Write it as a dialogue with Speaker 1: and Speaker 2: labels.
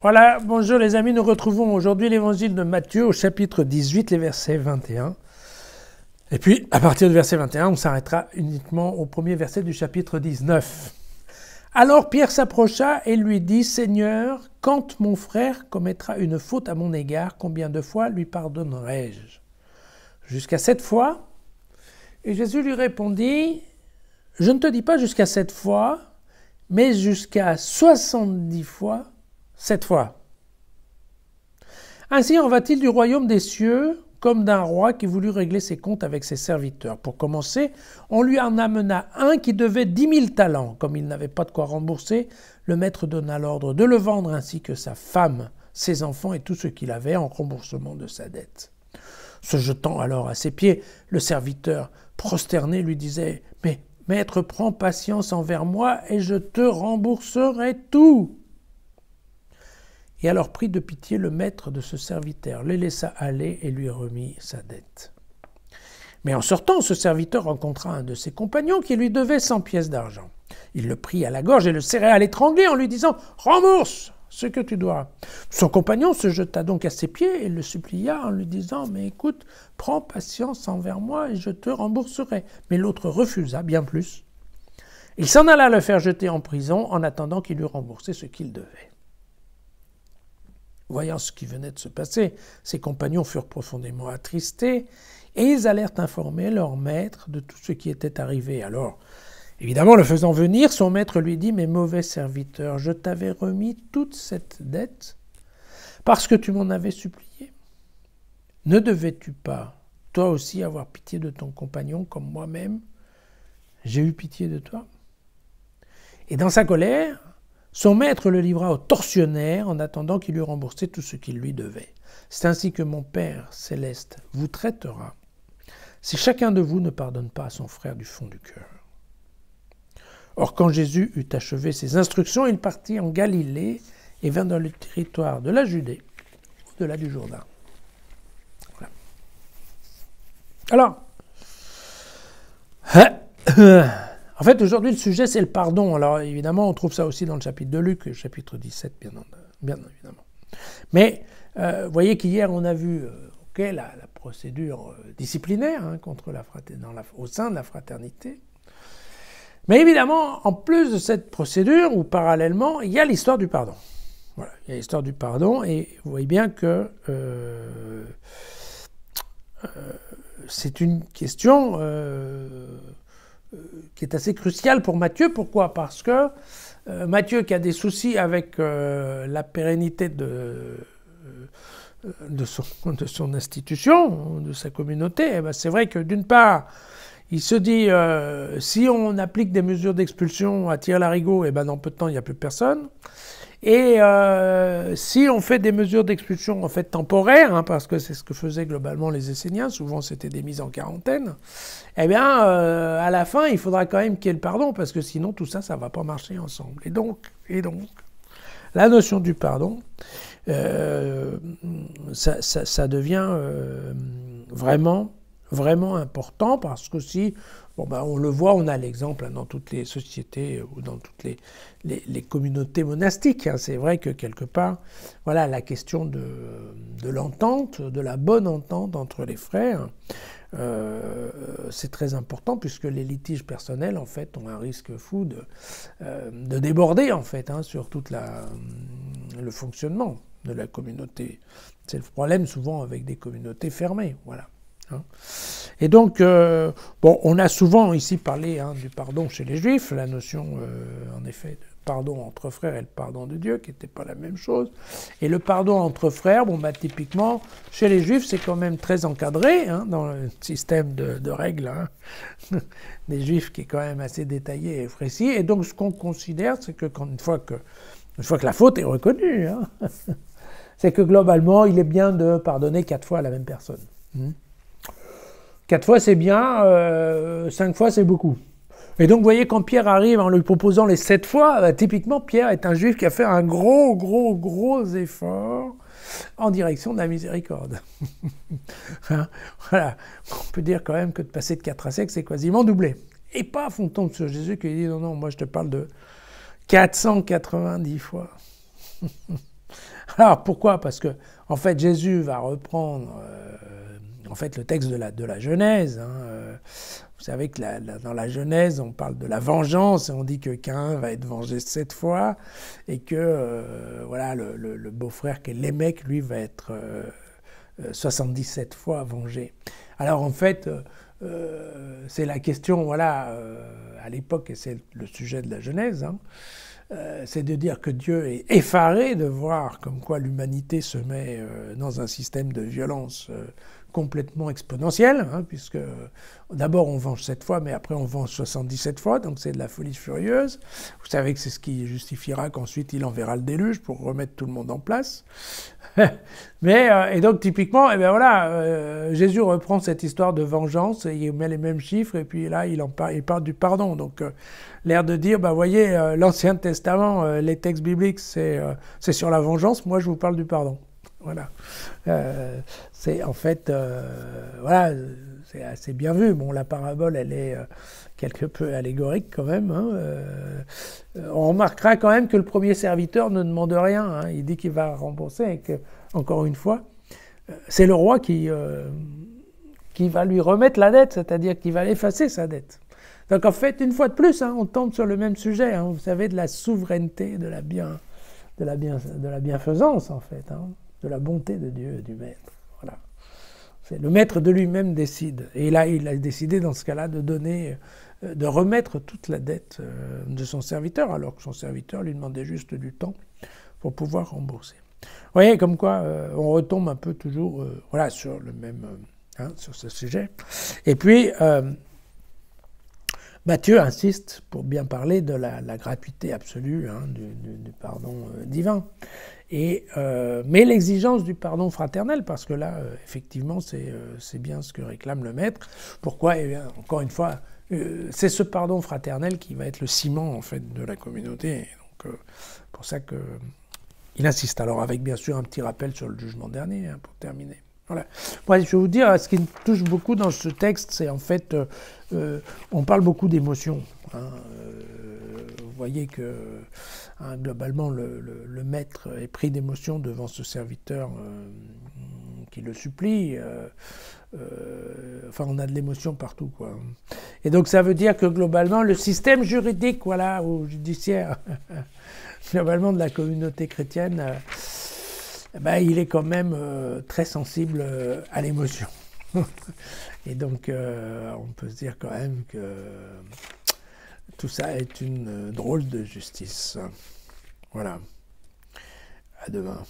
Speaker 1: Voilà, bonjour les amis, nous retrouvons aujourd'hui l'évangile de Matthieu au chapitre 18, les versets 21. Et puis, à partir du verset 21, on s'arrêtera uniquement au premier verset du chapitre 19. Alors Pierre s'approcha et lui dit, « Seigneur, quand mon frère commettra une faute à mon égard, combien de fois lui pardonnerai-je? Jusqu'à 7 fois ?» Et Jésus lui répondit, « Je ne te dis pas jusqu'à 7 fois, mais jusqu'à 70 fois 7 fois. Ainsi en va-t-il du royaume des cieux, comme d'un roi qui voulut régler ses comptes avec ses serviteurs. Pour commencer, on lui en amena un qui devait 10 000 talents. Comme il n'avait pas de quoi rembourser, le maître donna l'ordre de le vendre ainsi que sa femme, ses enfants et tout ce qu'il avait en remboursement de sa dette. Se jetant alors à ses pieds, le serviteur, prosterné, lui disait « Mais maître, prends patience envers moi et je te rembourserai tout. » Et alors prit de pitié le maître de ce serviteur, le laissa aller et lui remit sa dette. Mais en sortant, ce serviteur rencontra un de ses compagnons qui lui devait 100 pièces d'argent. Il le prit à la gorge et le serrait à l'étrangler en lui disant « Rembourse ce que tu dois !» Son compagnon se jeta donc à ses pieds et le supplia en lui disant « Mais écoute, prends patience envers moi et je te rembourserai. » Mais l'autre refusa bien plus. Il s'en alla le faire jeter en prison en attendant qu'il eût remboursé ce qu'il devait. Voyant ce qui venait de se passer, ses compagnons furent profondément attristés et ils allèrent informer leur maître de tout ce qui était arrivé. Alors, évidemment, le faisant venir, son maître lui dit « Mais mauvais serviteur, je t'avais remis toute cette dette parce que tu m'en avais supplié. Ne devais-tu pas, toi aussi, avoir pitié de ton compagnon comme moi-même? J'ai eu pitié de toi. » Et dans sa colère, son maître le livra au tortionnaire en attendant qu'il eût remboursé tout ce qu'il lui devait. C'est ainsi que mon Père céleste vous traitera si chacun de vous ne pardonne pas à son frère du fond du cœur. Or, quand Jésus eut achevé ses instructions, il partit en Galilée et vint dans le territoire de la Judée, au-delà du Jourdain. Voilà. Alors, en fait, aujourd'hui, le sujet, c'est le pardon. Alors, évidemment, on trouve ça aussi dans le chapitre de Luc, chapitre 17, bien évidemment. Mais, vous voyez qu'hier, on a vu la procédure disciplinaire contre au sein de la fraternité. Mais évidemment, en plus de cette procédure, ou parallèlement, il y a l'histoire du pardon. Voilà, il y a l'histoire du pardon, et vous voyez bien que c'est une question qui est assez crucial pour Matthieu. Pourquoi? Parce que Matthieu, qui a des soucis avec la pérennité de son institution, de sa communauté, eh ben c'est vrai que d'une part, il se dit, si on applique des mesures d'expulsion à tire-larigot, eh ben dans peu de temps, il n'y a plus personne. Et si on fait des mesures d'expulsion en fait temporaires, parce que c'est ce que faisaient globalement les Esséniens, souvent c'était des mises en quarantaine, eh bien à la fin il faudra quand même qu'il y ait le pardon, parce que sinon tout ça ne va pas marcher ensemble. Et donc la notion du pardon, ça devient vraiment important, parce que si, on le voit, on a l'exemple dans toutes les sociétés ou dans toutes les communautés monastiques. C'est vrai que quelque part, voilà, la question de l'entente, de la bonne entente entre les frères, c'est très important, puisque les litiges personnels, en fait, ont un risque fou de déborder, en fait, sur tout le fonctionnement de la communauté. C'est le problème souvent avec des communautés fermées, voilà. Et donc, on a souvent ici parlé du pardon chez les Juifs, la notion, en effet, de pardon entre frères et le pardon de Dieu, qui n'était pas la même chose. Et le pardon entre frères, typiquement, chez les Juifs, c'est quand même très encadré, dans le système de règles des Juifs, qui est quand même assez détaillé et précis. Et donc, ce qu'on considère, c'est que une fois que la faute est reconnue, c'est que globalement, il est bien de pardonner 4 fois à la même personne. 4 fois c'est bien, 5 fois c'est beaucoup. Et donc vous voyez, quand Pierre arrive en lui proposant les 7 fois, typiquement Pierre est un juif qui a fait un gros effort en direction de la miséricorde. Voilà, on peut dire quand même que de passer de 4 à 5, c'est quasiment doublé. Et paf, on tombe sur Jésus qui dit non, moi je te parle de 490 fois. Alors pourquoi? Parce que en fait Jésus va reprendre en fait le texte de la Genèse. Vous savez que dans la Genèse on parle de la vengeance et on dit que Caïn va être vengé 7 fois et que voilà le beau-frère qui est Lémec lui va être 77 fois vengé. Alors en fait c'est la question voilà à l'époque et c'est le sujet de la Genèse. C'est de dire que Dieu est effaré de voir comme quoi l'humanité se met dans un système de violence complètement exponentielle, puisque d'abord on venge 7 fois, mais après on venge 77 fois, donc c'est de la folie furieuse. Vous savez que c'est ce qui justifiera qu'ensuite il enverra le déluge pour remettre tout le monde en place. Mais, et donc typiquement, eh ben voilà, Jésus reprend cette histoire de vengeance et il met les mêmes chiffres et puis là il parle du pardon. Donc l'air de dire, bah voyez, l'Ancien Testament, les textes bibliques c'est sur la vengeance, moi je vous parle du pardon. Voilà. C'est en fait, voilà, c'est assez bien vu. Bon, la parabole, elle est quelque peu allégorique quand même. On remarquera quand même que le premier serviteur ne demande rien. Il dit qu'il va rembourser et que, encore une fois, c'est le roi qui va lui remettre la dette, c'est-à-dire qu'il va effacer sa dette. Donc en fait, une fois de plus, on tombe sur le même sujet. Vous savez, de la souveraineté, de la bienfaisance en fait. De la bonté de Dieu, du Maître. Voilà. Le Maître de lui-même décide. Et là, il a décidé dans ce cas-là de remettre toute la dette de son serviteur, alors que son serviteur lui demandait juste du temps pour pouvoir rembourser. Vous voyez, comme quoi on retombe un peu toujours voilà, sur le même, sur ce sujet. Et puis, Matthieu insiste, pour bien parler, de la gratuité absolue du pardon divin. Mais l'exigence du pardon fraternel, parce que là, effectivement, c'est bien ce que réclame le Maître. Pourquoi? Eh bien, encore une fois, c'est ce pardon fraternel qui va être le ciment, en fait, de la communauté. Donc, pour ça qu'il insiste. Alors, avec, bien sûr, un petit rappel sur le jugement dernier, pour terminer. Voilà. Moi, je vais vous dire, ce qui me touche beaucoup dans ce texte, c'est en fait, on parle beaucoup d'émotions. Vous voyez que globalement, le maître est pris d'émotion devant ce serviteur qui le supplie. Enfin, on a de l'émotion partout, quoi. Et donc, ça veut dire que globalement, le système juridique, voilà, ou judiciaire, globalement de la communauté chrétienne, il est quand même très sensible à l'émotion. Et donc, on peut se dire quand même que tout ça est une drôle de justice. Voilà. À demain.